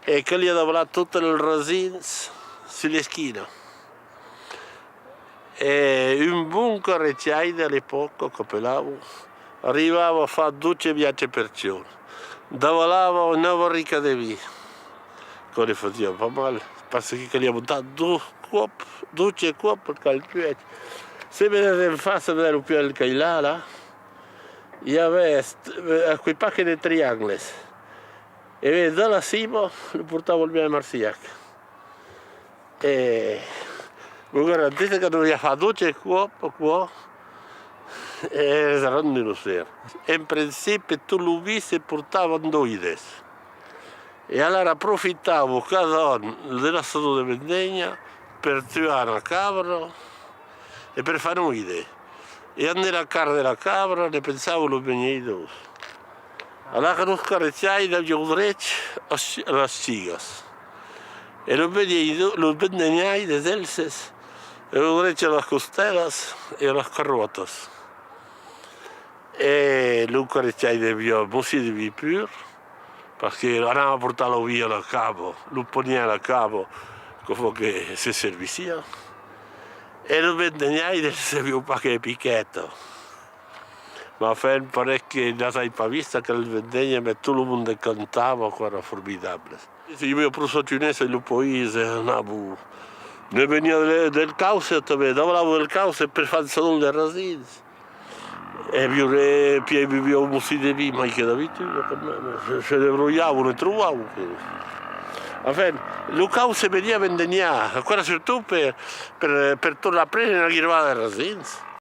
e che gli aveva tutte le rasine sulle schiene. E un buon carrecciaio all'epoca che pelavo arrivava a fare 12 viaggi per giorno, davalava una barrica di vino, che le faceva pas male, perché gli avevo dato 12 cuop per calcolare. Se vedete in faccia vedere più il cailala, il y avait quei pacchi di triangoli, e dalla cima lo portavo via a Marsillac. E mi garantite che doveva fare 12 cuop qua e saranno lo sera. In principio tu lo visi portavano 2 e allora approfittavo cada anno della stagione di vendemmia per trovare una capra e per fare un'idea. E andare a carne della capra ne pensavo lo bene. Allora che non scaricai da giudrecci alle stigas. E lo bendeñai de delces, e lo derecho a las costelas e a las carrotas. E lo caricai de via, mussi di via pur, perché andava a portarlo via al capo, lo poneva al capo, come che si servisse. E lo bendeñai del servio un paio di picchetto. Ma fan parecchie da sai vista che il vendegna e tutto il mondo cantava, era formidabile. Io mi ho preso cinese il paese, andavo, ne veniva del caos, lavoravo del caos per fare solo le rasine. E vivevo un musì di vino, ma che da vita, se ne brogliavo, ne trovavo. Enfin, il caos veniva a vendemmia, ancora soprattutto per tornare a prendere una ghirvata di rasine.